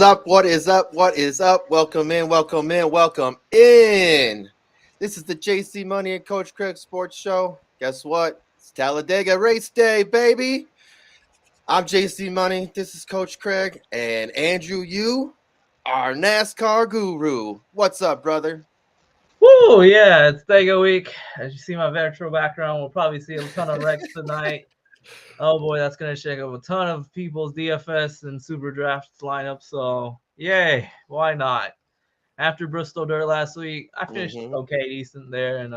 up? What is up? What is up? Welcome in, welcome in, welcome in. This is the JC Money and Coach Craig Sports Show. Guess what? It's Talladega race day, baby. I'm JC Money. This is Coach Craig. And Andrew, you are NASCAR guru. What's up, brother? Woo, yeah, it's Talladega week. As you see my virtual background, we'll probably see a ton of wrecks tonight. Oh boy, that's going to shake up a ton of people's DFS and SuperDraft lineup. So, yay, why not? After Bristol Dirt last week, I finished okay, decent there, and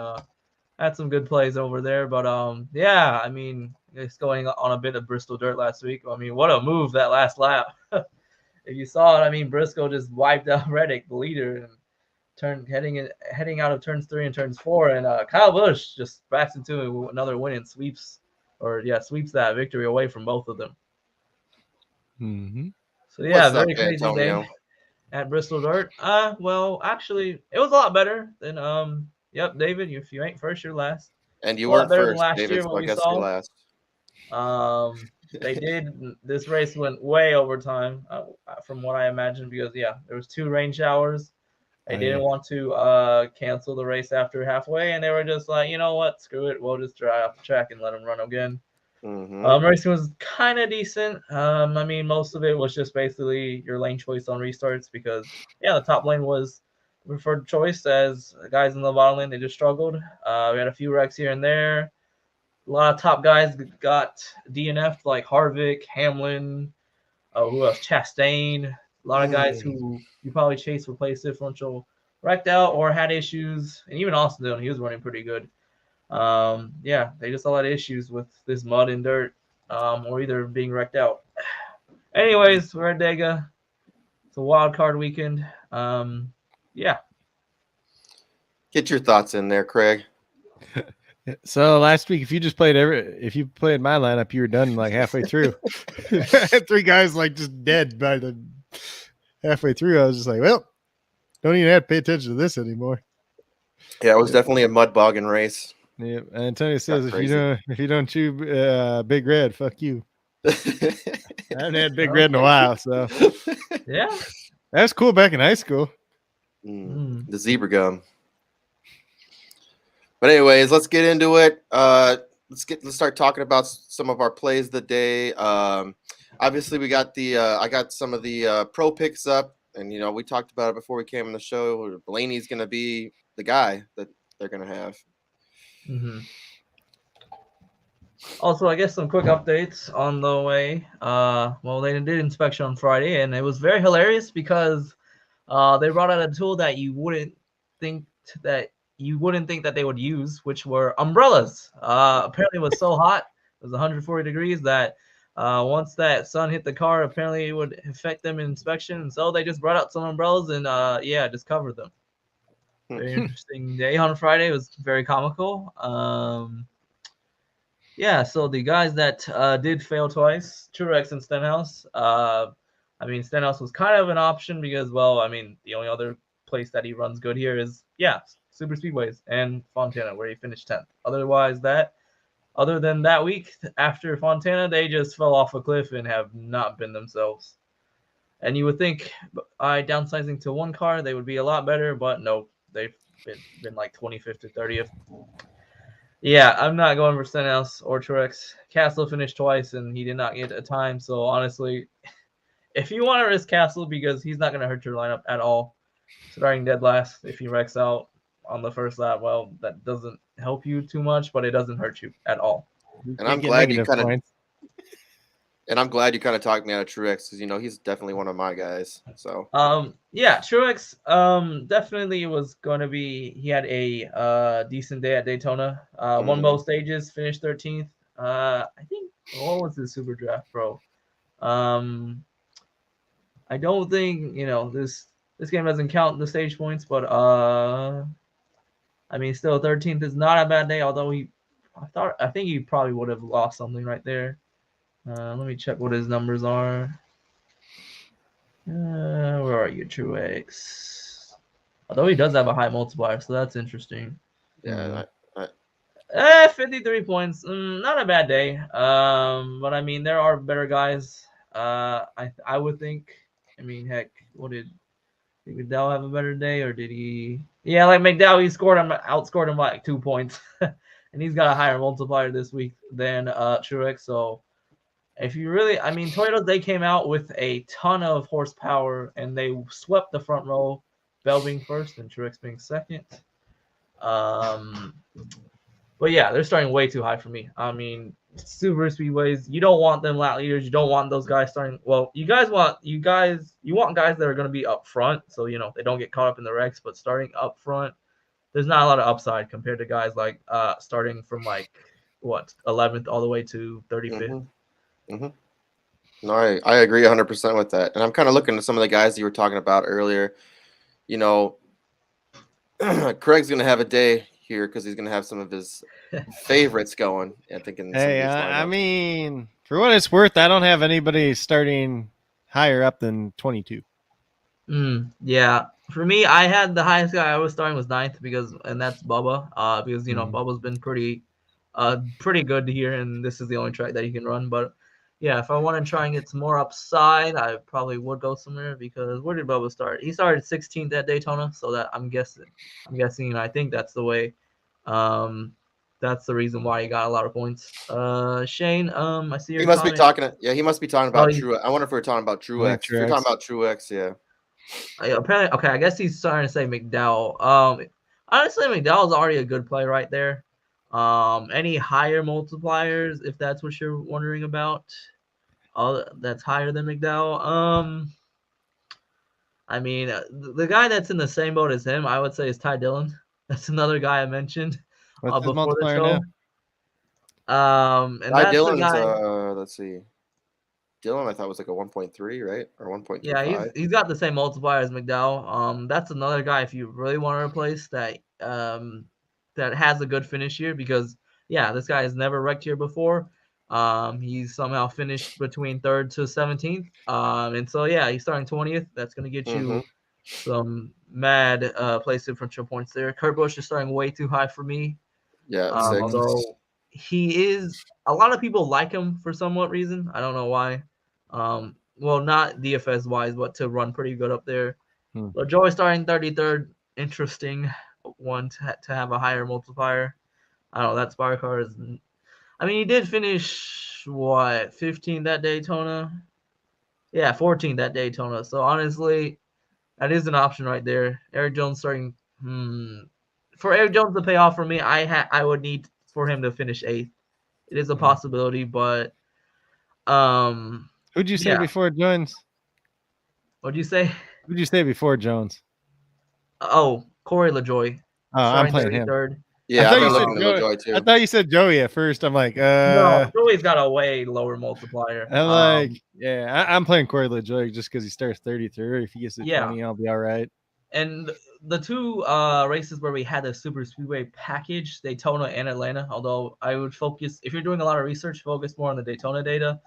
had some good plays over there. But yeah, I mean, it's going on a bit of Bristol Dirt last week. I mean, what a move that last lap! If you saw it, I mean, Briscoe just wiped out Reddick, the leader, and heading out of turns 3 and turns 4, and Kyle Busch just backs into another win and sweeps that victory away from both of them. Mm-hmm. So yeah, What's very up, crazy Antonio? day at Bristol Dirt. Well, actually, it was a lot better than Yep, David, if you ain't first, you're last. And you A lot weren't better than first, last David, year so when I we guess saw. you're last. They did. This race went way overtime from what I imagined because there was 2 rain showers. They didn't want to cancel the race after halfway, and they were just like, you know what, screw it, we'll just dry off the track and let them run again. Racing was kind of decent. I mean, most of it was just basically your lane choice on restarts because, the top lane was the preferred choice as guys in the bottom lane, they just struggled. We had a few wrecks here and there. A lot of top guys got DNF'd like Harvick, Hamlin, who else? Chastain. A lot of guys who you probably chased for place differential wrecked out or had issues. And even Austin Dillon, he was running pretty good. They just had a lot of issues with this mud and dirt or either being wrecked out. Anyways, we're at Dega. It's a wild card weekend. Get your thoughts in there, Craig. So last week, if you played my lineup, you were done like halfway through. I had 3 guys like just dead by the halfway through. I was just like, well, don't even have to pay attention to this anymore. Yeah, it was definitely a mud bogging race. Yeah, Antonio says if you don't chew Big Red, fuck you. I haven't had Big Red in a while, so yeah, that's cool back in high school. The zebra gum. But anyways, let's get into it. Let's start talking about some of our plays of the day. Obviously, we got I got some of the pro picks up, and we talked about it before we came on the show. Blaney's going to be the guy that they're going to have. Also, I guess some quick updates on the way. Well, they did inspection on Friday, and it was very hilarious because they brought out a tool that you wouldn't think that they would use, which were umbrellas. Apparently, it was so hot, it was 140 degrees, that once that sun hit the car, apparently it would affect them in inspection. And so they just brought out some umbrellas and just covered them. Very interesting day on Friday. It was very comical. So the guys that did fail twice, Truex and Stenhouse. Stenhouse was kind of an option because, the only other place that he runs good here is, Super Speedways and Fontana, where he finished 10th. Other than that week after Fontana, they just fell off a cliff and have not been themselves. And you would think by downsizing to 1 car, they would be a lot better, but nope, they've been like 25th to 30th. Yeah, I'm not going for Stenhouse or Truex. Castle finished twice, and he did not get a time. So, honestly, if you want to risk Castle because he's not going to hurt your lineup at all, starting dead last if he wrecks out on the first lap, well, that doesn't help you too much, but it doesn't hurt you at all. And I'm glad you kind of talked me out of Truex because he's definitely one of my guys. So Truex definitely was going to be. He had a decent day at Daytona. Won both stages, finished 13th. I think what was the SuperDraft Pro? I don't think this game doesn't count the stage points, but still 13th is not a bad day. Although I think he probably would have lost something right there. Let me check what his numbers are. Where are you, Truex? Although he does have a high multiplier, so that's interesting. Yeah. 53 points. Not a bad day. But there are better guys. I would think I mean, heck, did McDowell have a better day, or did he? Yeah, like McDowell, outscored him by like 2 points, and he's got a higher multiplier this week than Truex. So if you really, I mean, Toyotas, they came out with a ton of horsepower and they swept the front row, Bell being first and Truex being second. But yeah, they're starting way too high for me. I mean, super speedways, you don't want them lap leaders. You don't want those guys starting. Well, you want guys that are going to be up front, so they don't get caught up in the wrecks. But starting up front, there's not a lot of upside compared to guys like starting from 11th all the way to 35th. Mm-hmm. Mm-hmm. No, I agree 100% with that. And I'm kind of looking at some of the guys you were talking about earlier. Craig's going to have a day here because he's going to have some of his favorites going. I think in some of these lineups. I mean, for what it's worth, I don't have anybody starting higher up than 22. Yeah. For me, I had the highest guy I was starting was 9th and that's Bubba. Because Bubba's been pretty good here, and this is the only track that he can run. But yeah, if I want to try and get some more upside, I probably would go somewhere, because where did Bubba start? He started 16th at Daytona, so that I'm guessing, and I think that's the way. That's the reason why he got a lot of points. Shane, I see your he must comment. be talking. Yeah, he must be talking about Truex. I wonder if we're talking about Truex. If you're talking about Truex, yeah. Apparently, okay. I guess he's starting to say McDowell. Honestly, McDowell's already a good play right there. Any higher multipliers, if that's what you're wondering about? That's higher than McDowell. I mean, the guy that's in the same boat as him, I would say, is Ty Dillon. That's another guy I mentioned before the show. And Ty Dillon's let's see. Dillon, I thought was like a 1.3, right? Or 1.25. Yeah, he's got the same multiplier as McDowell. That's another guy if you really want to replace that that has a good finish here, because this guy has never wrecked here before. He's somehow finished between 3rd to 17th. And so he's starting 20th. That's gonna get you some mad place differential points there. Kurt Busch is starting way too high for me. Yeah, although he is, a lot of people like him for somewhat reason. I don't know why. Well, not DFS wise, but to run pretty good up there. LaJoy starting 33rd, interesting one to have a higher multiplier. I don't know, that Spire car is. I mean, he did finish 15 that Daytona. Yeah, 14 that Daytona. So honestly, that is an option right there. Eric Jones starting. For Eric Jones to pay off for me, I would need for him to finish 8th. It is a possibility, but who'd you say before Jones? What'd you say? Who'd you say before Jones? Oh, Corey LaJoy. I'm playing 33rd. Him. Yeah, I've been looking at LaJoy too. I thought you said Joey at first. I'm like, no, Joey's got a way lower multiplier. I'm I'm playing Corey LaJoy just because he starts 33rd. If he gets to 20, I'll be all right. And the two races where we had a super speedway package, Daytona and Atlanta, although I would focus, if you're doing a lot of research, focus more on the Daytona data.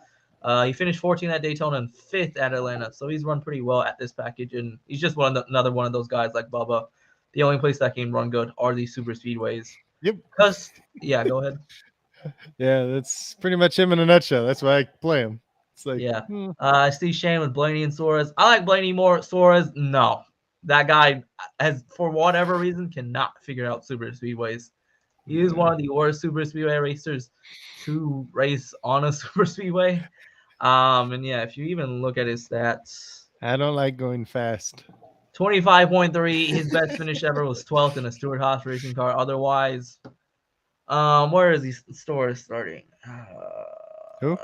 He finished 14th at Daytona and 5th at Atlanta, so he's run pretty well at this package, and he's just another one of those guys like Bubba. The only place that can run good are these super speedways. Yep. Go ahead. Yeah, that's pretty much him in a nutshell. That's why I play him. It's like, I see Shane with Blaney and Suarez. I like Blaney more. Suarez, no. That guy has, for whatever reason, cannot figure out super speedways. He is one of the worst super speedway racers to race on a super speedway. And if you even look at his stats, I don't like going fast. 25.3. His best finish ever was 12th in a Stewart Haas racing car. Otherwise, where is he starting? Who?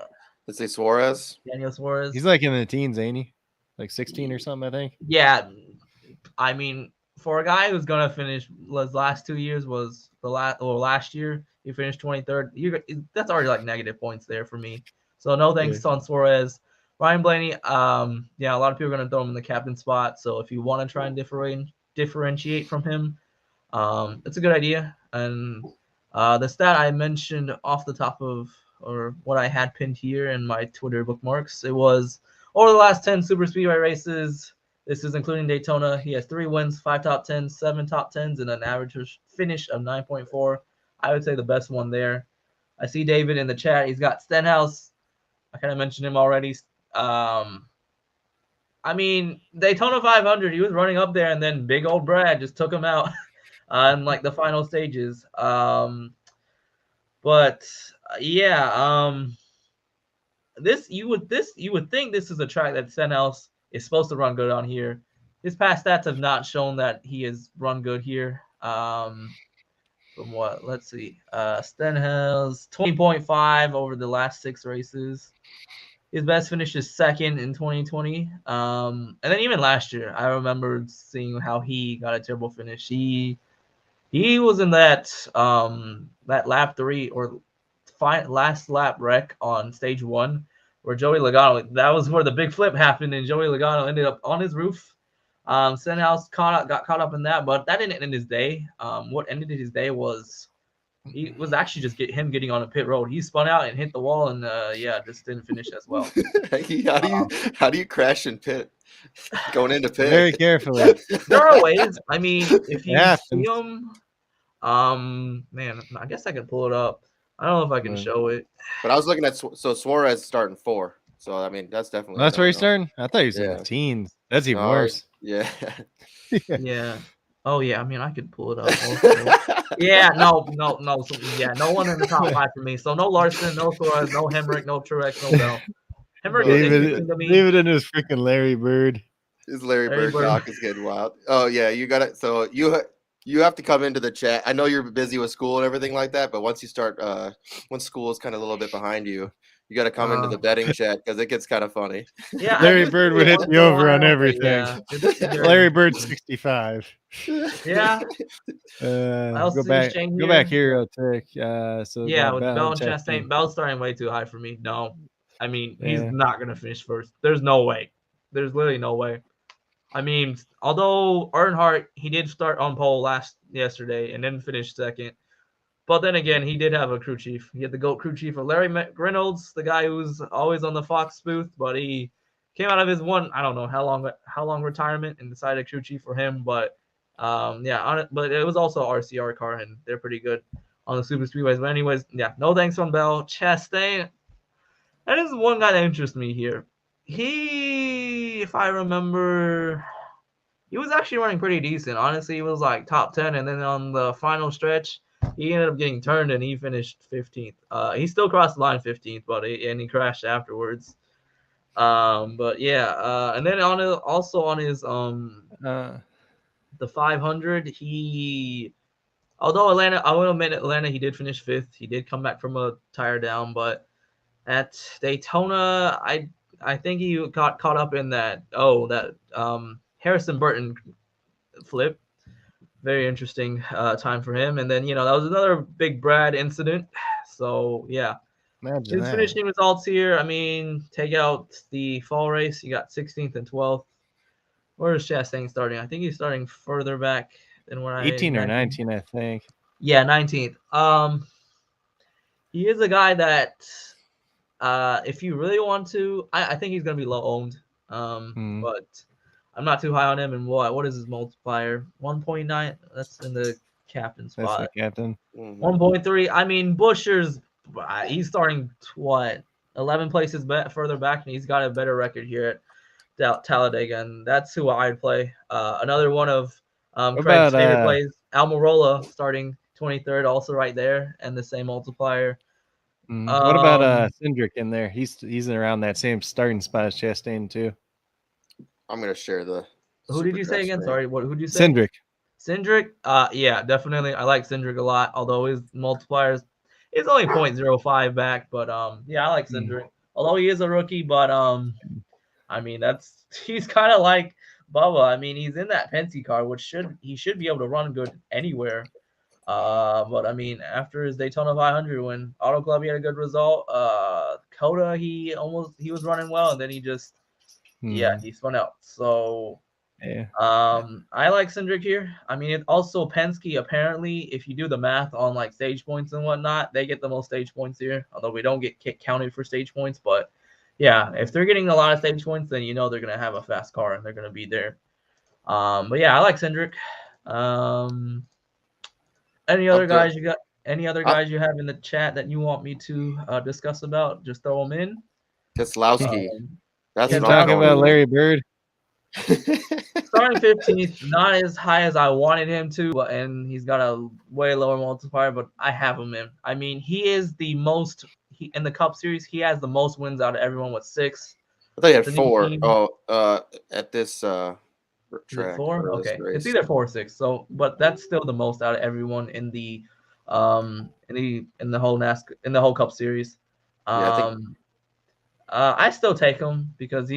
Let's say Suarez. Daniel Suarez. He's like in the teens, ain't he? Like 16 or something, I think. Yeah. I mean, for a guy who's gonna finish, his last 2 years was last year he finished 23rd. That's already like negative points there for me. So no thanks on Suarez. Ryan Blaney, a lot of people are gonna throw him in the captain spot. So if you want to try and differentiate from him, it's a good idea. And the stat I mentioned off the top of, or what I had pinned here in my Twitter bookmarks, it was over the last 10 super speedway races. This is including Daytona. He has 3 wins, 5 top 10s, 7 top 10s, and an average finish of 9.4. I would say the best one there. I see David in the chat. He's got Stenhouse. I kind of mentioned him already. I I mean, Daytona 500, he was running up there, and then big old Brad just took him out in like the final stages. But yeah, you would think this is a track that Stenhouse is supposed to run good on here. His past stats have not shown that he has run good here. From what? Let's see. Stenhouse 20.5 over the last 6 races. His best finish is second in 2020. And then even last year, I remember seeing how he got a terrible finish. He was in that lap 3 or last lap wreck on stage 1 where Joey Logano, that was where the big flip happened, and Joey Logano ended up on his roof. Stenhouse got caught up in that, but that didn't end his day. What ended his day was actually just him getting on a pit road. He spun out and hit the wall, and just didn't finish as well. How do you crash in pit? Going into pit very carefully. There are ways. I mean, if you see them, man, I guess I can pull it up. I don't know if I can show it. But I was looking at Suarez starting 4. So I mean, that's definitely. That's where he's starting. I thought he was in the teens. That's even worse. Yeah. Yeah. Oh yeah. I mean, I could pull it up. Also. Yeah. No. Yeah. No one in the top 5 for me. So no Larson, no Suarez, no Hemrick, no Truex, no Bell. Hemrick is interesting to me. Leave it in his freaking Larry Bird. His Larry Bird talk is getting wild. Oh yeah, you got it. So you have to come into the chat. I know you're busy with school and everything like that, but once you start, once school is kind of a little bit behind you, you got to come into the betting chat because it gets kind of funny. Yeah, Larry Bird would hit you over on everything. Yeah. Larry Bird 65. Yeah. Go back here real quick. So yeah, with Bell and Chastain, Bell's starting way too high for me. No, I mean he's not gonna finish first. There's no way. There's literally no way. I mean, although Earnhardt, he did start on pole yesterday and then finish second. But then again, he did have a crew chief. He had the GOAT crew chief of Larry Reynolds, the guy who's always on the Fox booth, but he came out of his I don't know how long retirement and decided crew chief for him. But but it was also an RCR car, and they're pretty good on the super speedways. But anyways, yeah, no thanks from Bell. Chastain, that is one guy that interests me here. He, if I remember, he was actually running pretty decent. Honestly, he was like top 10, and then on the final stretch, he ended up getting turned and he finished 15th. He still crossed the line 15th, but he crashed afterwards. But yeah, and then on his the 500, although Atlanta, I will admit Atlanta, he did finish 5th. He did come back from a tire down, but at Daytona, I think he got caught up in that Harrison Burton flip. Very interesting time for him. And then, that was another big Brad incident. So, yeah. Imagine his finishing results here, I mean, take out the fall race. You got 16th and 12th. Where is Chastain starting? I think he's starting further back than where 18 or 19, I think. Yeah, 19th. He is a guy that if you really want to, I think he's going to be low owned. But I'm not too high on him. And what is his multiplier? 1.9. That's in the captain spot. That's the captain. 1.3. I mean, Buescher's, he's starting 11 places further back, and he's got a better record here at Talladega, and that's who I'd play. Another one of Craig's favorite plays, Almirola, starting 23rd, also right there, and the same multiplier. What about Cindric in there? He's around that same starting spot as Chastain too. I'm gonna share the. Who did you say again? Sorry, who did you say? Cindric. Yeah, definitely. I like Cindric a lot. Although his multipliers is only 0.05 back, but yeah, I like Cindric. Although he is a rookie, but I mean he's kind of like Bubba. I mean, he's in that Penske car, which he should be able to run good anywhere. But I mean, after his Daytona 500, when Auto Club he had a good result. Coda he was running well, and then he just he spun out. So I like Cindric here. I mean, it also Penske, apparently, if you do the math on like stage points and whatnot, they get the most stage points here. Although we don't get counted for stage points, but yeah, if they're getting a lot of stage points, then they're gonna have a fast car and they're gonna be there. But yeah, I like Cindric. Any other guys you got? Any other guys you have in the chat that you want me to discuss about? Just throw them in. Keselowski. That's talking about Larry Bird. Starting 15th, not as high as I wanted him to, and he's got a way lower multiplier, but I have him in. I mean, he is the most in the Cup Series. He has the most wins out of everyone with 6. I thought you had The new 4. team- At this Is it track 4? or this Okay, race. it's either 4 or 6. So, but that's still the most out of everyone in the whole NASCAR in the whole Cup Series. Yeah, I think I still take him because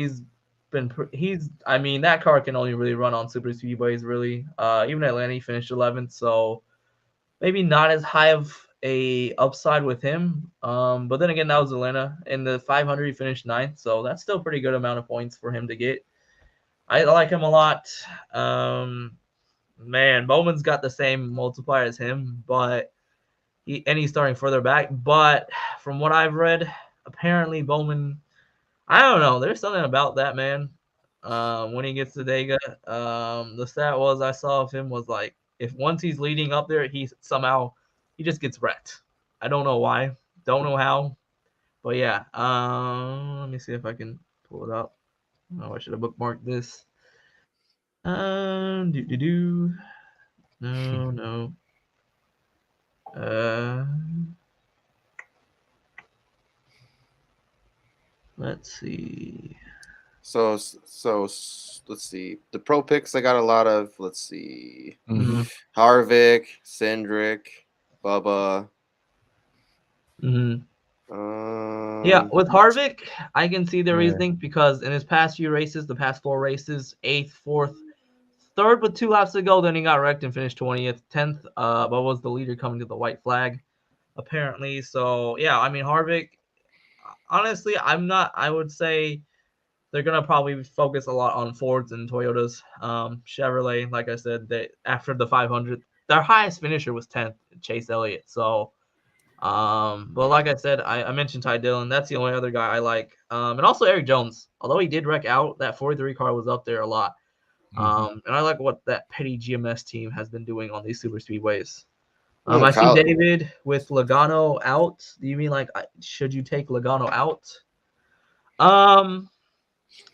I mean, that car can only really run on super speedways, really. Even Atlanta, he finished 11th, so maybe not as high of a upside with him. But then again, that was Atlanta. In the 500, he finished 9th, so that's still a pretty good amount of points for him to get. I like him a lot. Man, Bowman's got the same multiplier as him, but he's starting further back. But from what I've read, apparently Bowman, I don't know. There's something about that man. When he gets to Dega, the stat I saw of him was like, if once he's leading up there, he just gets wrecked. I don't know why, don't know how, but yeah. Let me see if I can pull it up. Oh, I should have bookmarked this. No. Let's see. so. Let's see. The pro picks I got a lot of. Let's see. Mm-hmm. Harvick, Cindric, Bubba. Mm-hmm. Yeah, with Harvick, I can see the reasoning because in his past few races, the past 4 races, 8th, 4th, 3rd with 2 laps to go, then he got wrecked and finished 20th, 10th. But was the leader coming to the white flag, apparently. So yeah, I mean Harvick. Honestly, I would say they're gonna probably focus a lot on Fords and Toyotas. Chevrolet, like I said, they after the 500, their highest finisher was 10th, Chase Elliott. So. But like I said, I mentioned Ty Dillon. That's the only other guy I like. And also Eric Jones. Although he did wreck out, that 43 car was up there a lot. And I like what that petty GMS team has been doing on these super speedways. I see David with Logano out. Do you mean like should you take Logano out?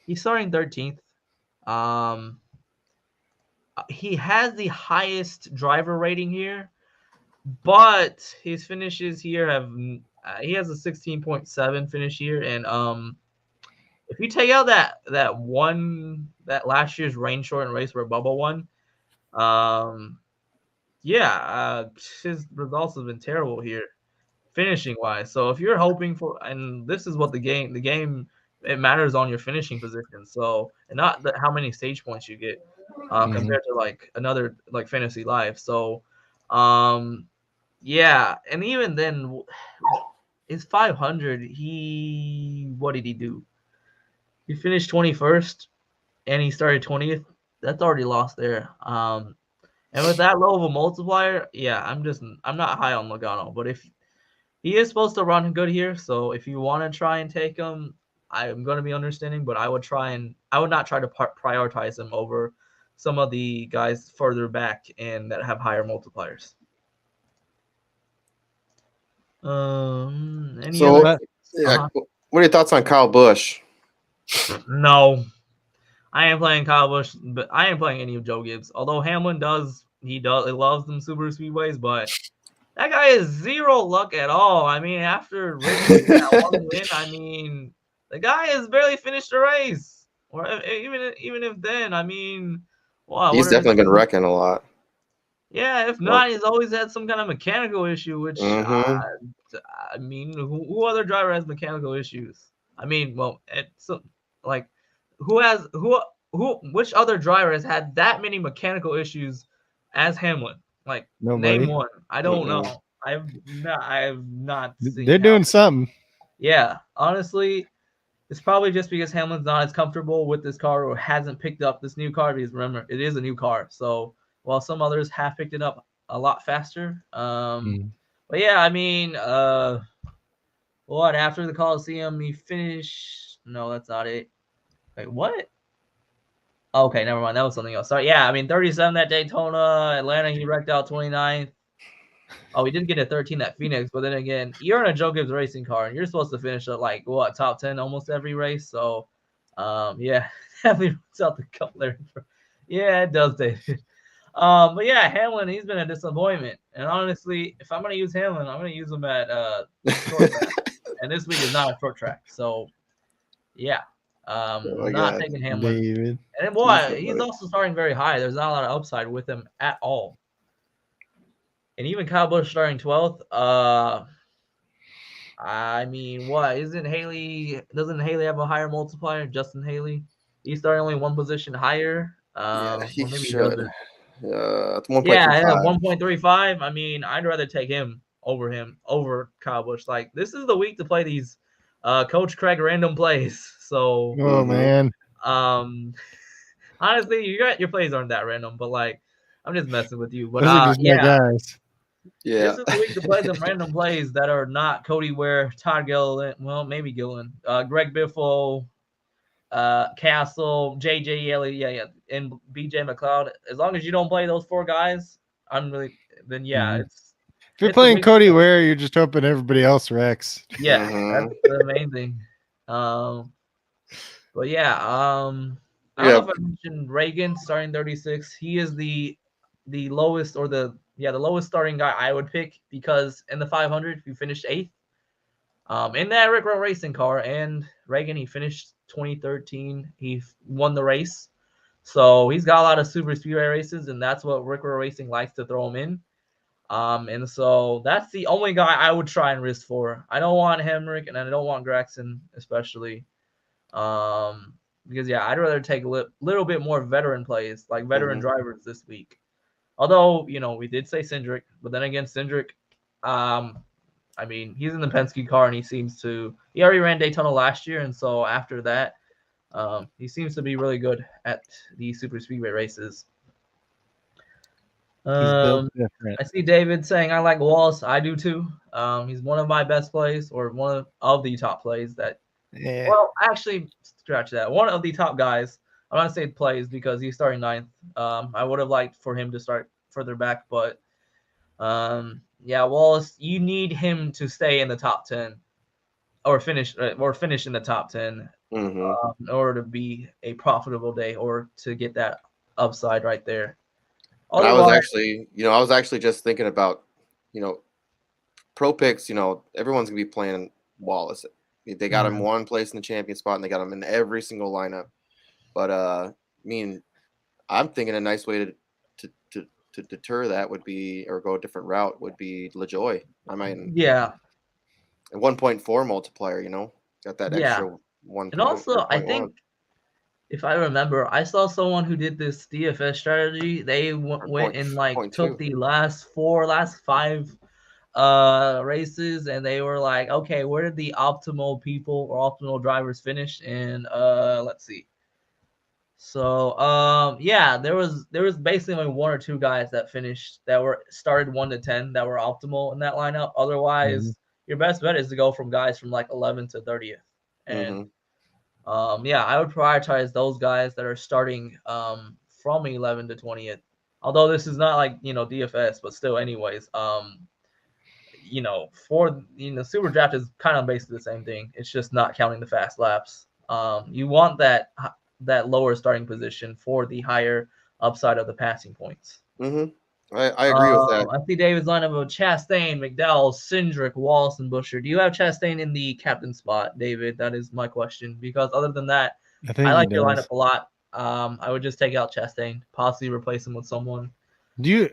He's starting 13th. He has the highest driver rating here. But his finishes here he has a 16.7 finish here, and if you take out that last year's rain shortened race where Bubba won, his results have been terrible here, finishing wise. So if you're hoping for, and this is what the game it matters on your finishing position, so and not how many stage points you get compared to like another like Fantasy Life. So yeah, and even then, his 500, what did he do? He finished 21st, and he started 20th. That's already lost there. And with that low of a multiplier, yeah, I'm not high on Logano, but if he is supposed to run good here, so if you want to try and take him, I'm going to be understanding, but I would not try to prioritize him over some of the guys further back and that have higher multipliers. What are your thoughts on Kyle Busch? No, I ain't playing Kyle Busch, but I ain't playing any of Joe Gibbs. Although Hamlin he loves them super speedways, but that guy is zero luck at all. I mean, after racing that one win, I mean, the guy has barely finished a race, or even if then, I mean, wow, he's definitely been wrecking a lot. Yeah, if not, he's always had some kind of mechanical issue, which I mean, who other driver has mechanical issues? I mean, well, like which other driver has had that many mechanical issues as Hamlin? Like, nobody. Name one. I don't know. I've not seen. They're doing something. Yeah, honestly, it's probably just because Hamlin's not as comfortable with this car or hasn't picked up this new car. Because remember, it is a new car, so while some others have picked it up a lot faster. But yeah, I mean, what after the Coliseum he finished? No, that's not it. Wait, what? Okay, never mind. That was something else. Sorry. Yeah, I mean, 37 at Daytona. Atlanta, he wrecked out 29th. Oh, he did get a 13 at Phoenix, but then again, you're in a Joe Gibbs racing car, and you're supposed to finish at like top 10 almost every race. So Yeah, definitely runs out the Cutler. Yeah, it does, David. But yeah, Hamlin, he's been a disappointment. And honestly, if I'm gonna use Hamlin, I'm gonna use him at short track. And this week is not a short track, so yeah, my not God. taking Hamlin. David. And boy, he's also starting very high. There's not a lot of upside with him at all. And even Kyle Busch starting 12th. I mean, what isn't Haley? Doesn't Haley have a higher multiplier? Justin Haley, he's starting only one position higher. Yeah, Or he maybe he should. doesn't. It's 1.35. Yeah, 1.35. I mean, I'd rather take him over Kyle Busch. Like, this is the week to play these Coach Craig random plays. So, Oh man. honestly, your plays aren't that random, but like, I'm just messing with you. But Those are just my yeah, guys. Yeah. this is the week to play some random plays that are not Cody Ware, Todd Gilliland, well, maybe Gilliland, Greg Biffle, Castle, JJ Elliott, and BJ McLeod. As long as you don't play those 4 guys, then yeah, If you're it's playing Cody Ware, you're just hoping everybody else wrecks. Yeah, Mhm. that's the main thing. But yeah, I don't know if I mentioned Reagan starting 36. He is the lowest or the lowest starting guy I would pick because in the 500 he finished 8th. In that Rick Rowe racing car, and Reagan he finished 2013. He won the race, so he's got a lot of super speedway races, and that's what Rick Rowe Racing likes to throw him in. And so that's the only guy I would try and risk for. I don't want Hemrick and I don't want Gregson, especially. Because yeah, I'd rather take a little bit more veteran plays, like veteran drivers this week. Although, we did say Cindric, but then again, Cindric, I mean, he's in the Penske car and he already ran Daytona last year. And so after that, he seems to be really good at the super speedway races. He's built different. I see David saying I like Wallace. I do too. He's one of my best plays, or one of the top plays that. Yeah. Well, actually, scratch that. One of the top guys. I'm not saying plays because he's starting 9th. I would have liked for him to start further back, but yeah, Wallace, you need him to stay in the top 10, or finish in the top 10 in order to be a profitable day or to get that upside right there. I was actually just thinking about, pro picks, everyone's going to be playing Wallace. They got him one place in the champion spot, and they got him in every single lineup. But, I mean, I'm thinking a nice way to deter that would be, or go a different route, would be LaJoy. I mean, yeah. A 1.4 multiplier, got that extra 1. And also, I think, if I remember, I saw someone who did this DFS strategy. They went and took the last 5 races, and they were like, okay, where did the optimal people or optimal drivers finish? And let's see. So yeah, there was basically only 1 or 2 guys that finished that were started 1 to 10 that were optimal in that lineup. Otherwise, your best bet is to go from guys from like 11 to 30th. And yeah, I would prioritize those guys that are starting from 11 to 20th. Although this is not like, DFS, but still anyways, for SuperDraft is kind of basically the same thing. It's just not counting the fast laps. You want that lower starting position for the higher upside of the passing points. I agree with that. I see David's lineup of Chastain, McDowell, Cindric, Wallace, and Buescher. Do you have Chastain in the captain spot, David? That is my question. Because other than that, I like your lineup a lot. I would just take out Chastain, possibly replace him with someone. Do you?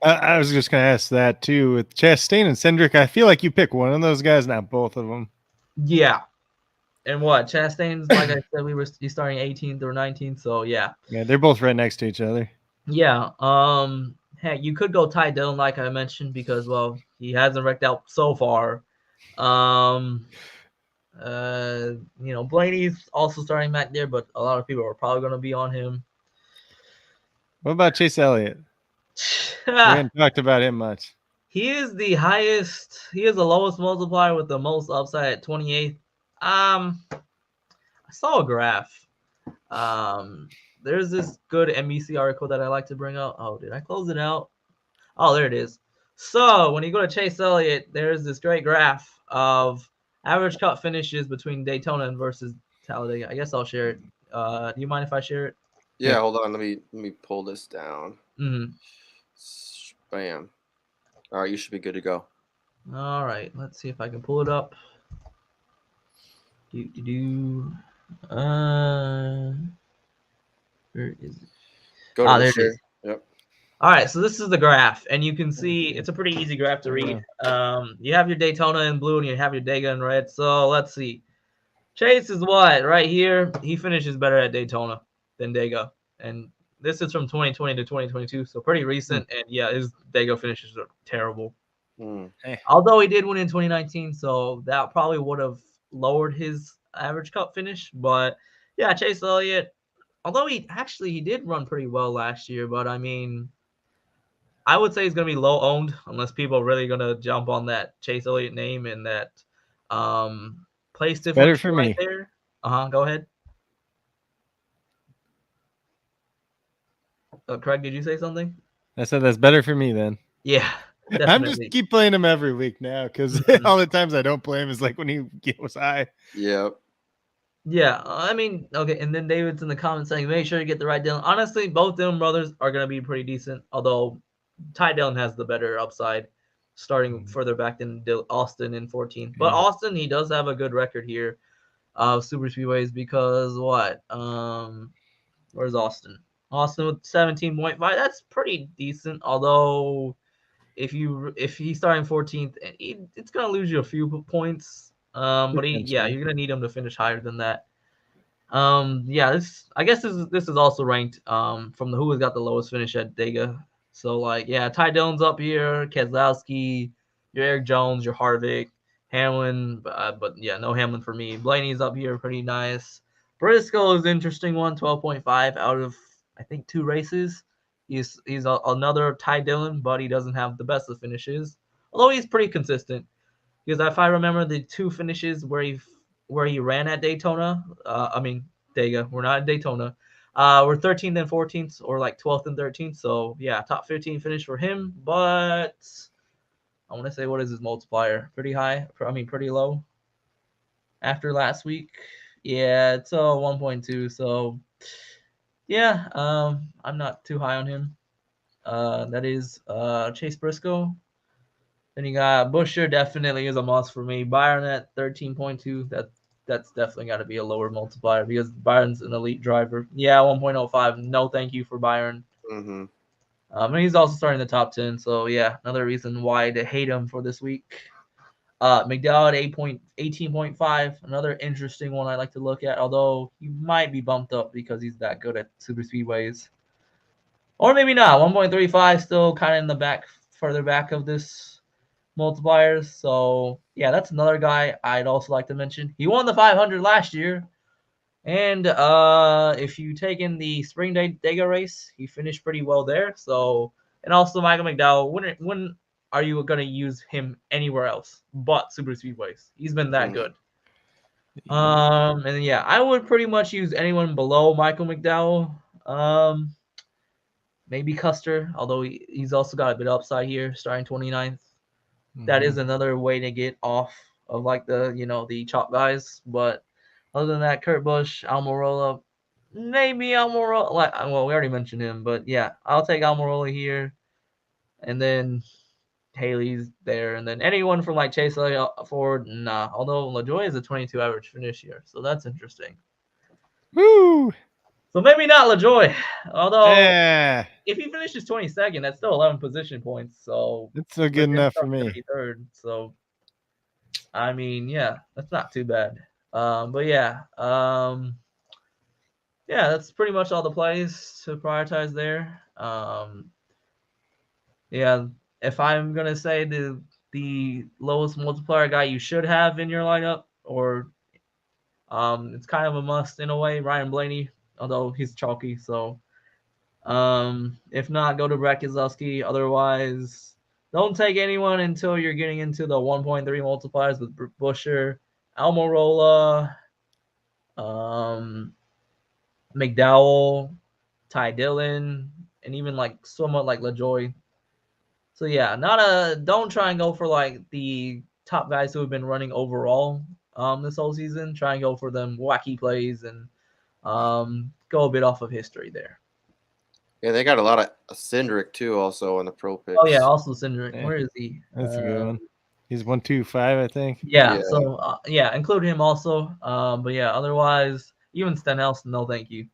I was just going to ask that too. With Chastain and Cindric, I feel like you pick one of those guys, not both of them. Yeah. And what? Chastain's, like I said, he's starting 18th or 19th, so yeah. Yeah, they're both right next to each other. Yeah. Heck, you could go Ty Dillon, like I mentioned, because, well, he hasn't wrecked out so far. Blaney's also starting back there, but a lot of people are probably going to be on him. What about Chase Elliott? We haven't talked about him much. He is the highest. He is the lowest multiplier with the most upside at 28th. I saw a graph. There's this good NBC article that I like to bring up. Oh, did I close it out? Oh, there it is. So when you go to Chase Elliott, there's this great graph of average cut finishes between Daytona and versus Talladega. I guess I'll share it. Do you mind if I share it? Yeah, hold on. Let me pull this down. Mm-hmm. Bam. All right, you should be good to go. All right. Let's see if I can pull it up. Where is it? Go to the There it share. is. Yep. All right, so this is the graph, and you can see it's a pretty easy graph to read. You have your Daytona in blue, and you have your Dega in red. So let's see. Chase is what? Right here, he finishes better at Daytona than Dega. And this is from 2020 to 2022, so pretty recent. And yeah, his Dega finishes are terrible. Although he did win in 2019, so that probably would have lowered his average cup finish. But yeah, Chase Elliott, although he did run pretty well last year, but I mean, I would say he's going to be low owned unless people are really going to jump on that Chase Elliott name and that place difference for right me. there. Go ahead. Craig, did you say something? I said that's better for me then. Yeah, definitely. I'm just keep playing him every week now because all the times I don't play him is like when he was high. Yep. Yeah, I mean, okay, and then David's in the comments saying, make sure you get the right Dillon. Honestly, both Dillon brothers are going to be pretty decent, although Ty Dillon has the better upside, starting further back than Austin in 14. But Austin, he does have a good record here of super speedways because what? Where's Austin? Austin with 17.5. That's pretty decent, although if he's starting 14th, it's going to lose you a few points. But you're going to need him to finish higher than that. I guess this is also ranked from the who has got the lowest finish at Dega. So like Ty Dillon's up here, Keselowski, your Eric Jones, your Harvick, Hamlin, but no Hamlin for me. Blaney's up here, pretty nice. Briscoe is interesting one, 12.5 out of I think 2 races. He's another Ty Dillon, but he doesn't have the best of finishes. Although he's pretty consistent. Because if I remember the 2 finishes where he ran at Daytona, Dega, we're not at Daytona. We're 13th and 14th, or like 12th and 13th. So yeah, top 15 finish for him. But I want to say, what is his multiplier? Pretty high. Pretty low. After last week, yeah, it's 1.2. So yeah, I'm not too high on him. That is Chase Briscoe. Then you got Busher, definitely is a must for me. Byron at 13.2. That's definitely got to be a lower multiplier because Byron's an elite driver. Yeah, 1.05. No, thank you for Byron. Mm-hmm. And he's also starting the top 10. So yeah, another reason why to hate him for this week. McDowell at 18.5. Another interesting one I like to look at. Although he might be bumped up because he's that good at super speedways, or maybe not. 1.35 still kind of in the back, further back of this multipliers. So yeah, that's another guy I'd also like to mention. He won the 500 last year, and if you take in the spring Dega race, he finished pretty well there. So, and also Michael McDowell. When are you gonna use him anywhere else but super speedways? He's been that good. And yeah, I would pretty much use anyone below Michael McDowell. Maybe Custer, although he's also got a bit of upside here, starting 29th. That is another way to get off of like the chop guys. But other than that, Kurt Busch, Almirola, maybe Almirola. We already mentioned him, but yeah, I'll take Almirola here, and then Haley's there, and then anyone from like Chase Elliott forward, nah. Although LaJoy is a 22 average finish here, so that's interesting. Woo! So maybe not LaJoy, although if he finishes 22nd, that's still 11 position points. So it's still good enough for me. 33rd, so I mean, yeah, that's not too bad. But yeah, that's pretty much all the plays to prioritize there. Yeah, if I'm gonna say the lowest multiplier guy you should have in your lineup, or it's kind of a must in a way, Ryan Blaney, although he's chalky. So if not, go to Brad Keselowski. Otherwise, don't take anyone until you're getting into the 1.3 multipliers with Busher, Almirola, McDowell, Ty Dillon, and even like somewhat like LaJoy. So yeah, don't try and go for like the top guys who have been running overall. this whole season. Try and go for them wacky plays and go a bit off of history there. Yeah, they got a lot of Cindric too, also on the pro picks. Oh yeah, also Cindric. Yeah. Where is he? That's a good one. He's 125, I think. Yeah. Yeah. So include him also. But yeah, otherwise, even Stenhouse, no thank you.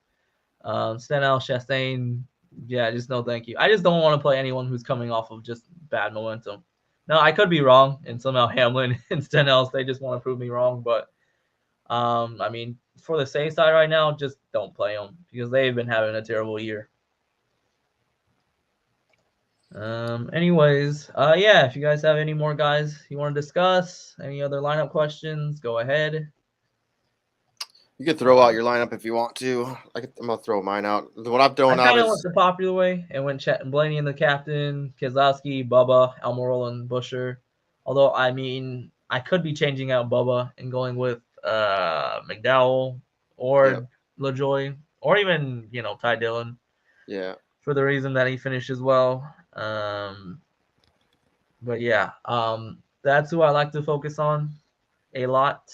Stenhouse, Chastain, yeah, just no thank you. I just don't want to play anyone who's coming off of just bad momentum. Now I could be wrong, and somehow Hamlin and Stenhouse, they just want to prove me wrong. But I mean, for the safe side right now, just don't play them because they've been having a terrible year. Anyways, yeah, if you guys have any more guys you want to discuss, any other lineup questions, go ahead. You can throw out your lineup if you want to. I'm gonna throw mine out. What I'm I throwing out kind of is went the popular way and went Blaney and the captain, Keselowski, Bubba, Almirola, and Buescher. Although, I mean, I could be changing out Bubba and going with McDowell or LaJoy or even, Ty Dillon. Yeah. For the reason that he finished as well. But yeah, that's who I like to focus on a lot.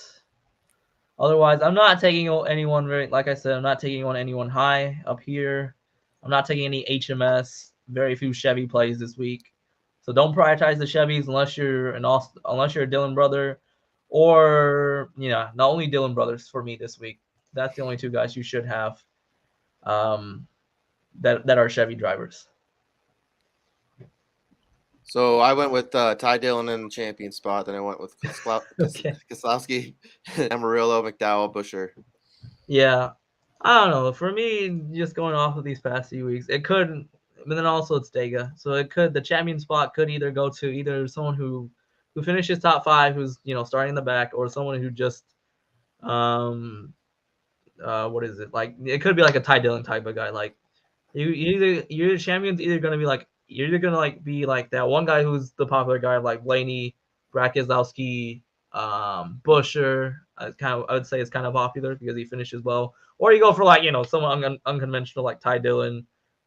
Otherwise, I'm not taking anyone like I said, I'm not taking on anyone high up here. I'm not taking any HMS. Very few Chevy plays this week, so don't prioritize the Chevys unless you're a Dillon brother, or not only Dillon brothers for me this week. That's the only two guys you should have, that are Chevy drivers. So I went with Ty Dillon in the champion spot. Then I went with Keselowski, Amarillo, McDowell, Buescher. Yeah, I don't know. For me, just going off of these past few weeks, it could, but then also it's Dega, so the champion spot could either go to either someone who finishes top 5, who's starting in the back, or someone who just what is it, like it could be like a Ty Dillon type of guy. Like your champion's either gonna be like you're either gonna be like that one guy who's the popular guy like Blaney, Brad Keselowski, Buescher. I would say it's kind of popular because he finishes well. Or you go for like someone unconventional like Ty Dillon,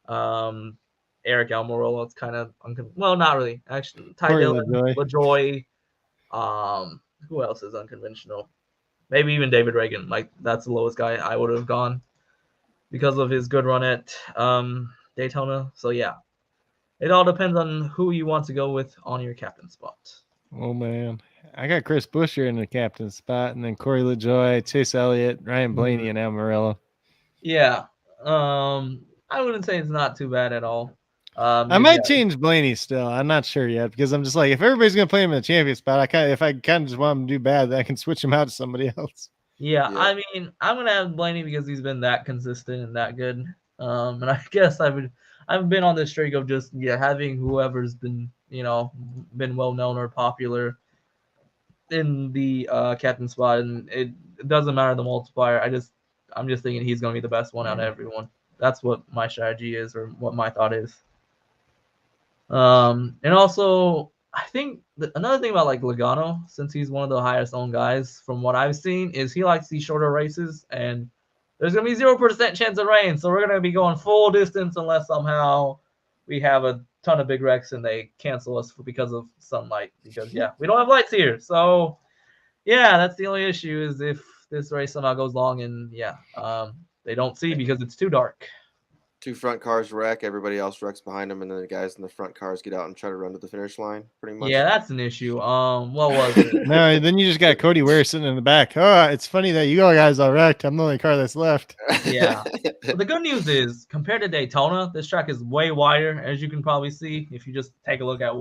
Eric Almirola. It's kind of well, not really actually. Ty Dillon, LaJoy. Who else is unconventional? Maybe even David Reagan. Like that's the lowest guy I would have gone because of his good run at Daytona. So yeah, it all depends on who you want to go with on your captain spot. Oh man, I got Chris Buescher in the captain spot, and then Corey LaJoy, Chase Elliott, Ryan Blaney, and Amarillo. Yeah, I wouldn't say it's not too bad at all. I might change Blaney still. I'm not sure yet because I'm just like, if everybody's gonna play him in the champion spot, if I kind of just want him to do bad, then I can switch him out to somebody else. Yeah, I mean, I'm gonna have Blaney because he's been that consistent and that good. And I guess I've been on this streak of just having whoever's been been well known or popular in the captain spot, and it doesn't matter the multiplier. I'm just thinking he's gonna be the best one out of everyone. That's what my strategy is, or what my thought is. And also, I think another thing about like Logano, since he's one of the highest owned guys from what I've seen, is he likes these shorter races, and there's gonna be 0% chance of rain, so we're gonna be going full distance unless somehow we have a ton of big wrecks and they cancel us because of sunlight. Because we don't have lights here, so that's the only issue is if this race somehow goes long and they don't see because it's too dark. 2 front cars wreck, everybody else wrecks behind them, and then the guys in the front cars get out and try to run to the finish line, pretty much. Yeah, that's an issue. What was it? No, then you just got Cody Ware sitting in the back. Oh, it's funny that you guys are wrecked. I'm the only car that's left. Yeah. But the good news is, compared to Daytona, this track is way wider, as you can probably see. If you just take a look at a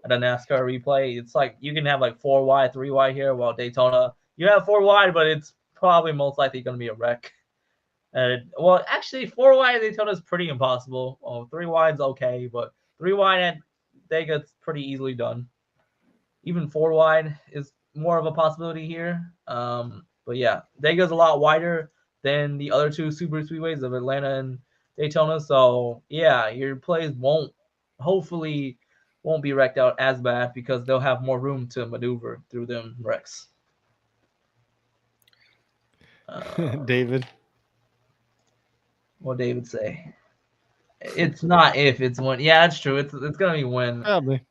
NASCAR replay, it's like you can have like 4 wide, 3 wide here, while Daytona, you have 4 wide, but it's probably most likely going to be a wreck. Well, actually, 4 wide at Daytona is pretty impossible. 3 wide's okay, but 3 wide at Dega is pretty easily done. Even 4 wide is more of a possibility here. But yeah, Dega's a lot wider than the other 2 super speedways of Atlanta and Daytona. So yeah, your plays hopefully won't be wrecked out as bad because they'll have more room to maneuver through them wrecks. David. What David say? It's not if, it's when. Yeah, that's true. It's gonna be when. Probably.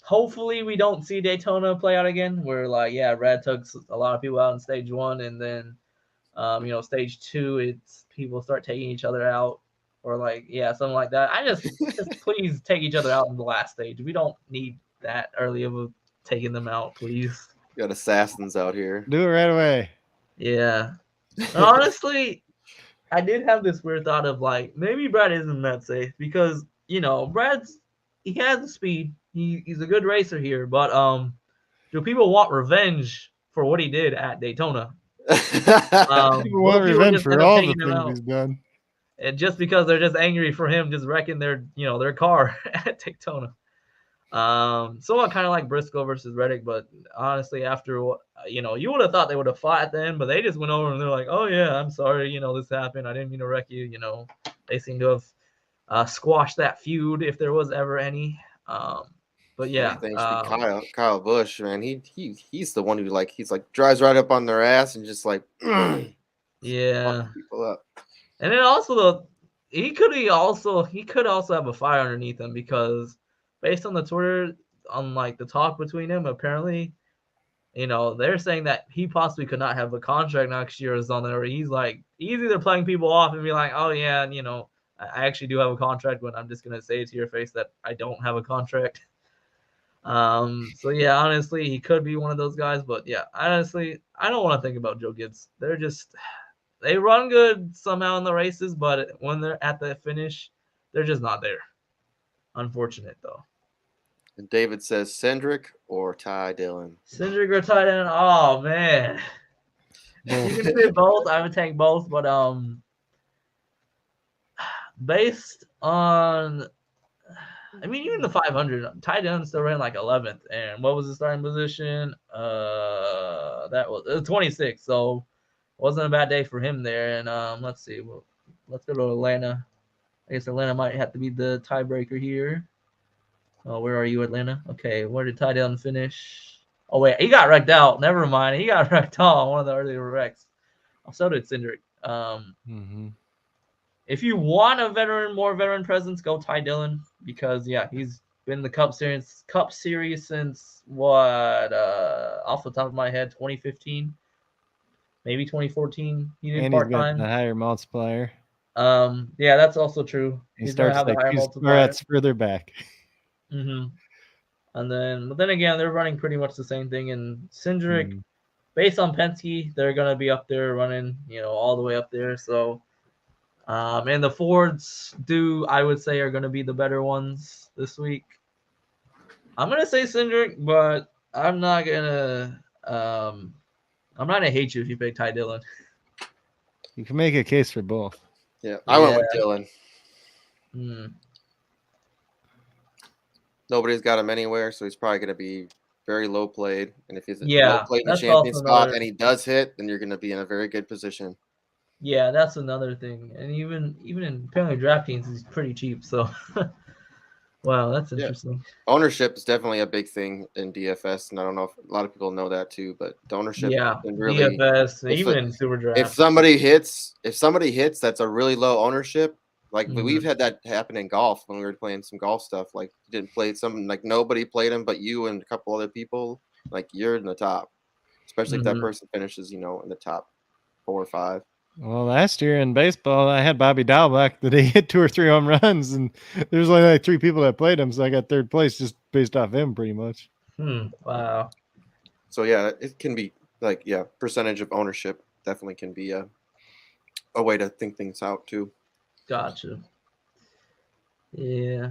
hopefully we don't see Daytona play out again. Where like, yeah, Red took a lot of people out in stage 1, and then stage 2, it's people start taking each other out, or like, yeah, something like that. I just please take each other out in the last stage. We don't need that early of a taking them out, please. You got assassins out here. Do it right away. Yeah. Honestly, I did have this weird thought of like, maybe Brad isn't that safe because, he has the speed. He's a good racer here, but do people want revenge for what he did at Daytona? People want revenge for all the things he's done. And just because they're just angry for him just wrecking their car at Daytona. Somewhat kind of like Briscoe versus Reddick, but honestly, after you would have thought they would have fought at the end, but they just went over and they're like, "Oh yeah, I'm sorry, this happened. I didn't mean to wreck you." They seem to have squashed that feud if there was ever any. But yeah, Kyle Busch, man, he's the one who he's drives right up on their ass and just yeah, people up. And then also he could also have a fire underneath him because based on the Twitter, on the talk between them, apparently, they're saying that he possibly could not have a contract next year or something, or he's either playing people off and be like, oh yeah, I actually do have a contract, but I'm just gonna say it to your face that I don't have a contract. So yeah, honestly, he could be one of those guys, but yeah, honestly, I don't want to think about Joe Gibbs. They run good somehow in the races, but when they're at the finish, they're just not there. Unfortunate though. And David says Cindric or Ty Dillon. Cindric or Ty Dillon. Oh man. You can say both. I would take both, but based on even the 500, Ty Dillon still ran 11th. And what was his starting position? That was 26th. So it wasn't a bad day for him there. And let's see. Well, let's go to Atlanta. I guess Atlanta might have to be the tiebreaker here. Oh, where are you, Atlanta? Okay, where did Ty Dillon finish? Oh, wait, he got wrecked out. Never mind. He got wrecked out on one of the earlier wrecks. So did Cindric. If you want more veteran presence, go Ty Dillon because, yeah, he's been the Cup Series since what? Off the top of my head, 2015, maybe 2014. He did part-time. He's got the higher multiplier. Yeah, that's also true. He starts the higher multiplier. That's further back. And but then again, they're running pretty much the same thing. And Cindric, based on Penske, they're gonna be up there running, all the way up there. So, and the Fords I would say, are gonna be the better ones this week. I'm gonna say Cindric, but I'm not gonna hate you if you pick Ty Dillon. You can make a case for both. Yeah, I went with Dillon. Nobody's got him anywhere, so he's probably going to be very low played. And if he's low played in the champion spot and he does hit, then you're going to be in a very good position. Yeah, that's another thing. And even in apparently DraftKings, he's pretty cheap. So, wow, that's interesting. Yeah. Ownership is definitely a big thing in DFS, and I don't know if a lot of people know that too. But the ownership, really, DFS, even in SuperDraft. If somebody hits, that's a really low ownership. We've had that happen in golf when we were playing some golf stuff. You didn't play something nobody played him but you and a couple other people. You're in the top, especially if that person finishes, in the top 4 or 5. Well, last year in baseball, I had Bobby Dalbec that he hit 2 or 3 home runs, and there was only 3 people that played him, so I got 3rd place just based off him, pretty much. Wow. So yeah, it can be percentage of ownership definitely can be a way to think things out too. Gotcha. Yeah.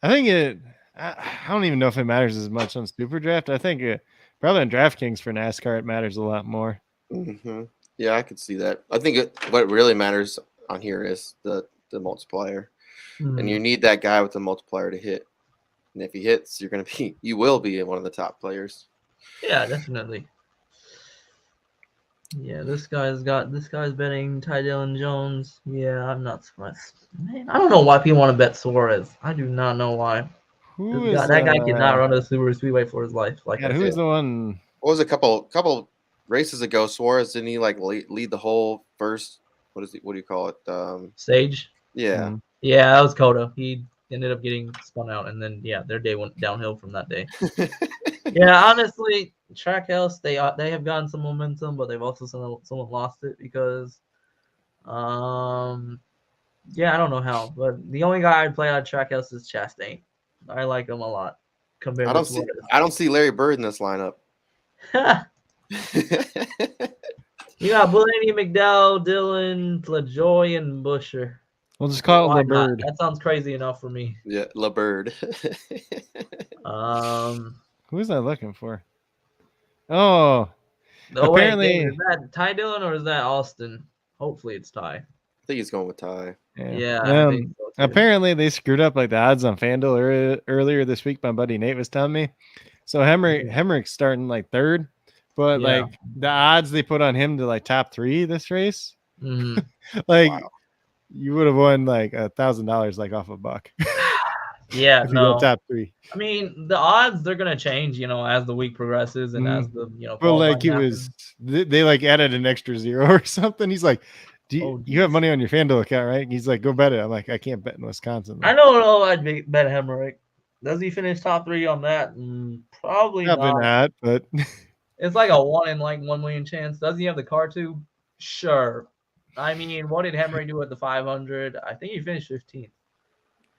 I think I don't even know if it matters as much on SuperDraft. I think probably on DraftKings for NASCAR, it matters a lot more. Yeah, I could see that. I think what really matters on here is the multiplier. And you need that guy with the multiplier to hit. And if he hits, you will be one of the top players. Yeah, definitely. Yeah, this guy's betting Ty Dillon Jones. Yeah, I'm not surprised. Man, I don't know why people want to bet Suarez. I do not know why. That guy cannot run a super speedway for his life. Who's the one? What was a couple races ago? Suarez, didn't he lead the whole first? What do you call it? Stage. Yeah. Yeah, that was Coda. He ended up getting spun out, and then their day went downhill from that day. Yeah, honestly, Trackhouse they have gotten some momentum, but they've also somewhat lost it because, I don't know how, but the only guy I'd play out of Trackhouse is Chastain. I like him a lot compared to Suarez. I don't see Larry Bird in this lineup. You got Blaney, McDowell, Dillon, LaJoy, and Busher. We'll just call it LeBird. That sounds crazy enough for me. Yeah, LeBird. Who was I looking for? Oh, apparently, wait, is that Ty Dillon or is that Austin? Hopefully it's Ty. I think he's going with Ty. Yeah. I think so too. Apparently they screwed up like the odds on FanDuel earlier this week. My buddy Nate was telling me. So Hemrick's starting like third, but like the odds they put on him to like top 3 this race, like you would have won like $1,000 like off a buck. Yeah, if you go top 3. I mean, the odds they're gonna change, as the week progresses and as the But like they like added an extra 0 or something. He's like, you have money on your FanDuel account, right? He's like, go bet it. I'm like, I can't bet in Wisconsin. I don't know. I'd bet Hemrick. Does he finish top 3 on that? Probably not. But it's like a 1 in like 1 million chance. Does he have the car too? Sure. I mean, what did Hemrick do at the 500? I think he finished 15th.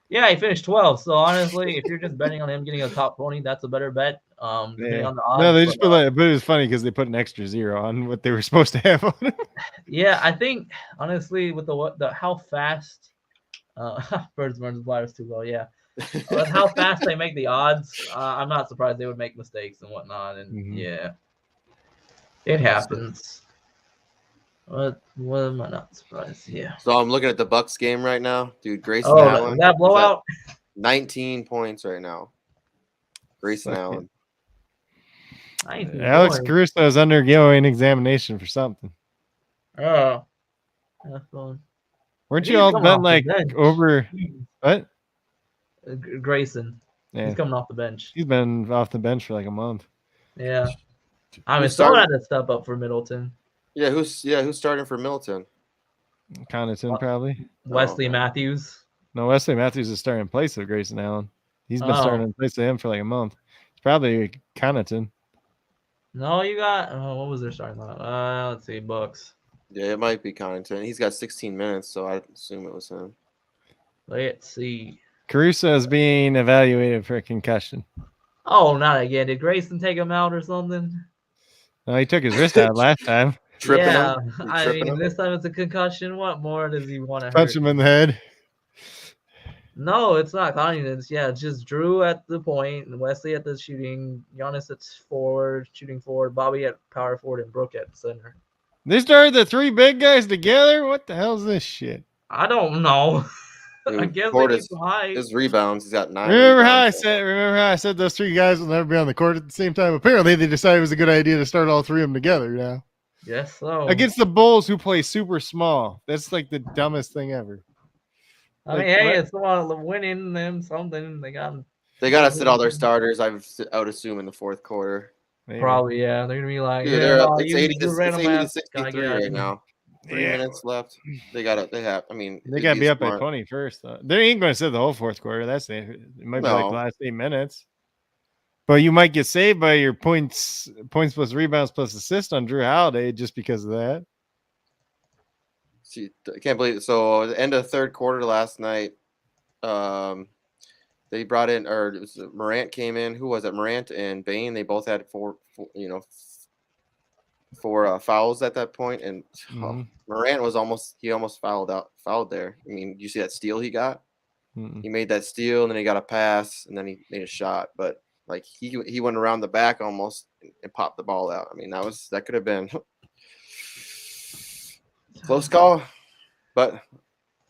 Yeah, he finished 12th. So honestly, if you're just betting on him getting a top 20, that's a better bet. On the odds, no, they just put but it was funny because they put an extra 0 on what they were supposed to have on it. Yeah, I think honestly with the how fast Birds Multiplier is too low. Yeah, with how fast they make the odds, I'm not surprised they would make mistakes and whatnot. And it happens. What am I not surprised? Yeah. So I'm looking at the Bucks game right now, dude. Grayson Allen. That blowout. 19 points right now. Grayson Allen. Alex Caruso is undergoing examination for something. Oh, that's fun. Weren't you all betting like over what? Grayson. Yeah. He's coming off the bench. He's been off the bench for like a month. Yeah. I mean, someone had to step up for Middleton. Yeah, who's starting for Middleton? Connaughton probably. Wesley Matthews. No, Wesley Matthews is starting in place of Grayson Allen. He's been starting in place of him for like a month. It's probably Connaughton. No, you got what was their starting line? Let's see, Bucks. Yeah, it might be Connaughton. He's got 16 minutes, so I assume it was him. Let's see. Caruso is being evaluated for a concussion. Oh, not again. Did Grayson take him out or something? No, he took his wrist out last time. Tripping him? This time it's a concussion. What more does he want to punch him in the head? No, it's not Connaughton. It's just Drew at the point, and Wesley at the shooting, Giannis at forward, shooting forward, Bobby at power forward, and Brooke at center. They started the 3 big guys together? What the hell is this shit? I don't know. Dude, I guess they need some height. His rebounds, he's got 9. Remember how I said those 3 guys will never be on the court at the same time? Apparently they decided it was a good idea to start all 3 of them together now. Yes, so. Against the Bulls who play super small. That's like the dumbest thing ever. I mean, hey, it's winning them something. They got to sit all their starters, I would assume, in the 4th quarter. Maybe. Probably, yeah. They're gonna be like, it's 80 to 63 right now. 3 minutes left. They got to be up by 20 first. Though. They ain't going to sit the whole 4th quarter. It might be like the last 8 minutes. But you might get saved by your points plus rebounds plus assists on Drew Holiday just because of that. See, I can't believe it. So at the end of the 3rd quarter last night, they brought in, or it was Morant came in. Who was it? Morant and Bain. They both had four fouls at that point, and Morant was almost fouled there. I mean, you see that steal he got? He made that steal, and then he got a pass, and then he made a shot. But like he went around the back almost and popped the ball out. I mean, that could have been close call, but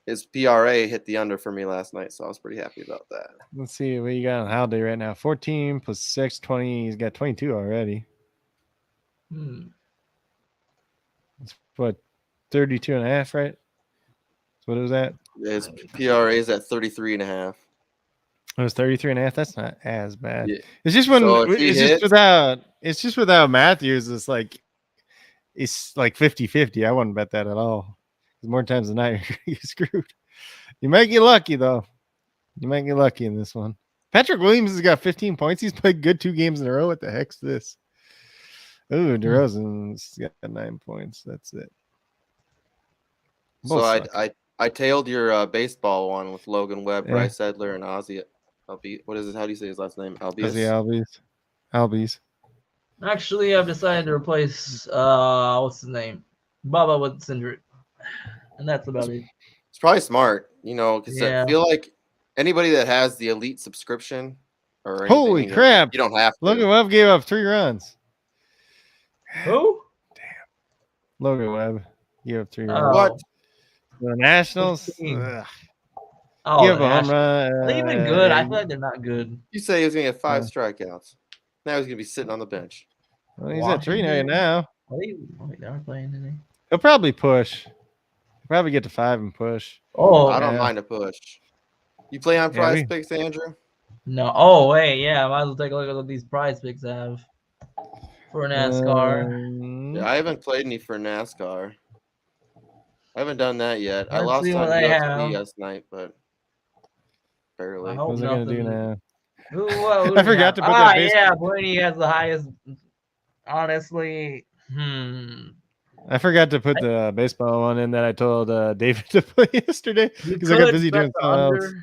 his PRA hit the under for me last night, so I was pretty happy about that. Let's see what you got on Holiday right now. 14 plus 6, 20. He's got 22 already. It's what, 32 and a half, right? That's what it was at? His PRA is at 33.5. It was 33 and a half. That's not as bad. Yeah. It's just without Matthews. It's like 50-50. I wouldn't bet that at all. More times than not, you're screwed. You might get lucky though. You might get lucky in this one. Patrick Williams has got 15 points. He's played good 2 games in a row. What the heck's this? Ooh, DeRozan's got 9 points. That's it. Both So suck. I tailed your baseball one with Logan Webb, Yeah. Bryce Edler, and Ozzy. What is it? How do you say his last name? Albies. Actually, I've decided to replace what's his name, Bubba with Cindric, and that's about it. It's probably smart, because Yeah. I feel like anybody that has the elite subscription or anything, Holy crap! you don't have to. Logan Webb gave up 3 runs. Who? Logan Webb gave up 3 Oh. runs. What? The Nationals. Oh, Give the a home Nationals. run. Are they even good? I feel like they're not good. You say he was going to get 5 strikeouts. Now he's going to be sitting on the bench. Well, he's at 3 now. They are playing today. He'll probably push. He'll probably get to 5 and push. Oh, I don't mind a push. You play on Prize Picks, Andrew? No. Oh, wait. Yeah, I might as well take a look at what these Prize Picks have for NASCAR. Yeah, I haven't played any for NASCAR. I haven't done that yet. I Let's lost see on what they UFC have. last night, but barely. I hope What's it going to do now? Who I forgot to put that baseball. Yeah, Blaney has the highest. Honestly, I forgot to put the baseball one in that I told David to play yesterday because I got busy doing something else.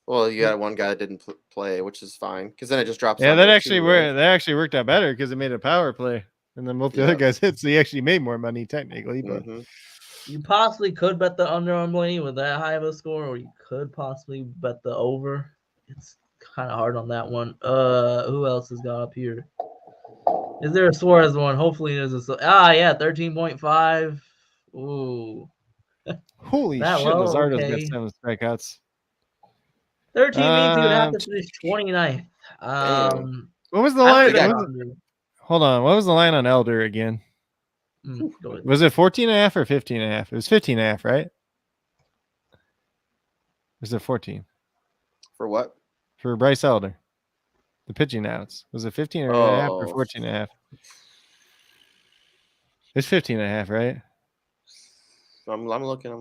Well, you got one guy that didn't play, which is fine because then it just drops. Yeah, that actually worked out better because it made a power play, and then both the other guys hit, so he actually made more money technically. But you possibly could bet the under on Blaney with that high of a score, or you could possibly bet the over. It's kind of hard on that one. Who else has got up here? Is there a Suarez one? Hopefully there's a 13.5. Ooh. Holy shit, Luzardo's got 7 strikeouts. 13 means he would have to finish 29th. What was the line? Hold on. What was the line on Elder again? Was it 14.5 or 15.5? It was 15.5, right? Was it 14? For what? For Bryce Elder. The pitching outs. Was it 15.5 or 14.5? It's 15.5, right? I'm looking.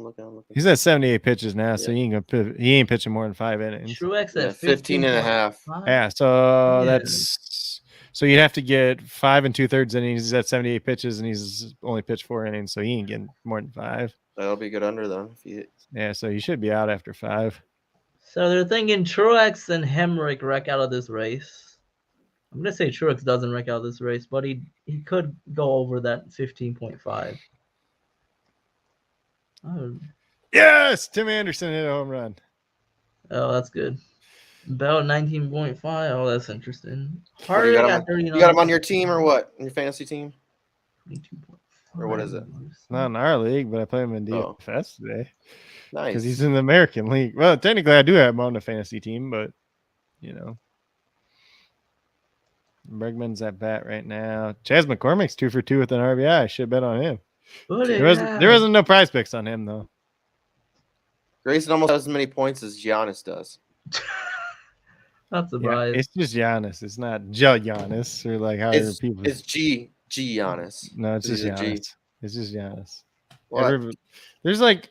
He's at 78 pitches now, so he ain't pitching more than 5 innings. Truex at 15.5. Yeah, so that's so you'd have to get 5 2/3 innings. He's at 78 pitches, and he's only pitched 4 innings, so he ain't getting more than 5. That'll be good under though. Yeah, so he should be out after 5. So they're thinking Truex and Hemrick wreck out of this race. I'm gonna say Truex doesn't wreck out of this race, but he could go over that 15.5. Oh. Yes, Tim Anderson hit a home run. Oh, that's good. Bell 19.5. Oh, that's interesting. You got him on your team or what? On your fantasy team? 22.5. Or what is it? Not in our league, but I play him in DFS today. Nice. Because he's in the American League. Well, technically, I do have him on the fantasy team, but, Bregman's at bat right now. Chas McCormick's 2 for 2 with an RBI. I should bet on him. There wasn't no prize picks on him, though. Grayson almost has as many points as Giannis does. That's a bias. It's just Giannis. It's not Giannis or like however people. It's G Giannis. No, it's just Giannis. It's just Giannis. There's like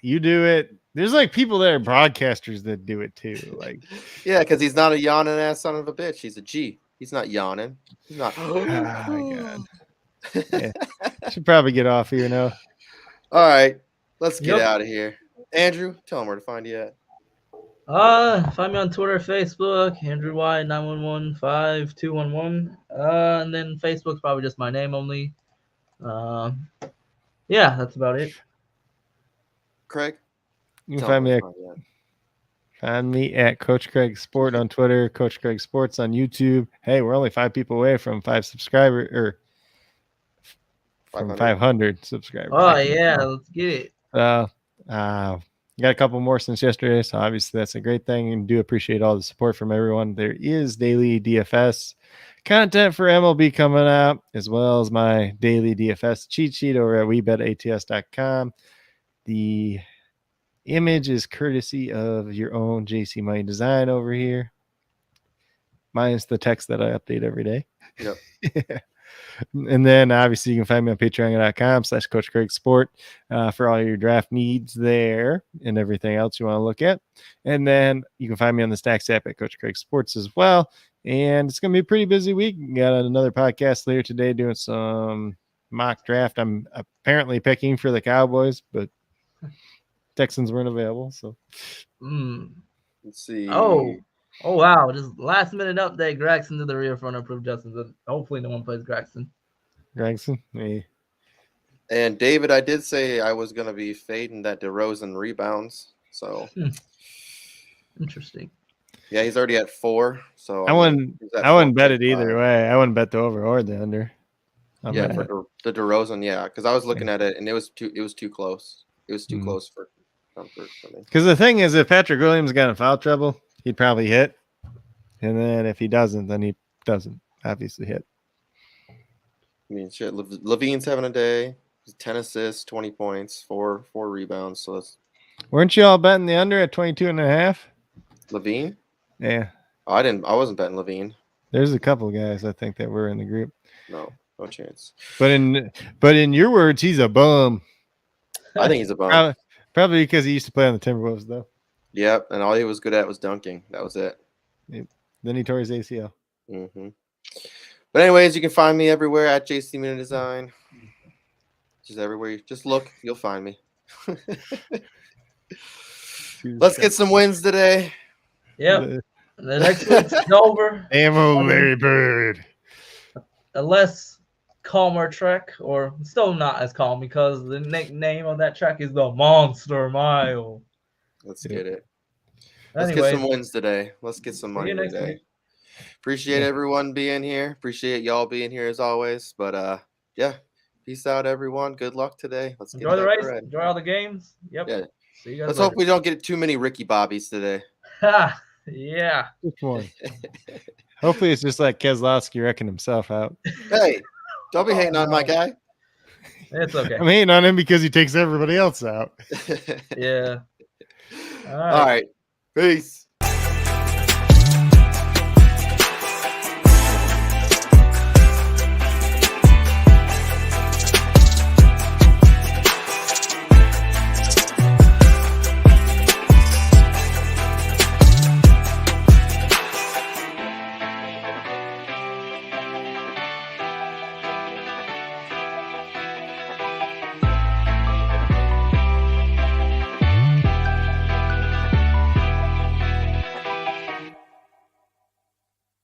you do it. There's like people that are broadcasters that do it too. Like because he's not a yawning ass son of a bitch. He's a G. He's not yawning. He's not. Oh my god. Yeah. Should probably get off here now. All right, let's get out of here. Andrew, tell him where to find you at. Find me on Twitter, Facebook, Andrew Y 9115211. And then Facebook's probably just my name only. Yeah, that's about it. Craig, you can find me at Coach Craig Sport on Twitter, Coach Craig Sports on YouTube. Hey, we're only 5 people away from 5 subscribers or from 500 subscribers. Oh yeah, let's get it. Got a couple more since yesterday, so obviously that's a great thing, and do appreciate all the support from everyone. There is daily DFS content for MLB coming out, as well as my daily DFS cheat sheet over at WeBetATS.com. The image is courtesy of your own JC Money Design over here. Minus the text that I update every day. Yep. And then obviously you can find me on patreon.com/Coach Craig Sport for all your draft needs there and everything else you want to look at. And then you can find me on the Stacks app at Coach Craig Sports as well. And it's going to be a pretty busy week. Got another podcast later today doing some mock draft. I'm apparently picking for the Cowboys, but Texans weren't available. So let's see. Oh wow! Just last minute update. Gregson to the rear front approved Justin. So hopefully no one plays Gregson. Hey. And David, I did say I was gonna be fading that DeRozan rebounds. So interesting. Yeah, he's already at 4. So I wouldn't bet it either way. I wouldn't bet the over or the under. Yeah, for the DeRozan, yeah, because I was looking at it and it was too close. It was too close for comfort for me. Because the thing is, if Patrick Williams got in foul trouble, he'd probably hit. And then if he doesn't, then he doesn't obviously hit. I mean, shit, Levine's having a day. 10 assists, 20 points, 4 rebounds. So that's... Weren't you all betting the under at 22.5? Levine? Yeah. Oh, I wasn't betting Levine. There's a couple guys I think that were in the group. No chance. But in your words, he's a bum. I think he's a bum. Probably because he used to play on the Timberwolves, though. Yep, and all he was good at was dunking. That was it. Yep. Then he tore his ACL. But anyways, you can find me everywhere at JC Mini Design. Just everywhere. Just look, you'll find me. Let's get some wins today. Yep. The next week's over. Ammo Larry Bird. A less calmer trek, or still not as calm because the nickname of that track is the Monster Mile. Let's get it. Let's get some wins today. Let's get some money today. Week. Appreciate everyone being here. Appreciate y'all being here as always. But yeah, peace out, everyone. Good luck today. Let's enjoy the race. Enjoy all the games. Yep. Yeah. See you guys. Let's hope we don't get too many Ricky Bobbies today. Yeah. Which one? Hopefully it's just like Keselowski wrecking himself out. Hey, don't be hating on my guy. It's okay. I'm hating on him because he takes everybody else out. Yeah. All right. Peace.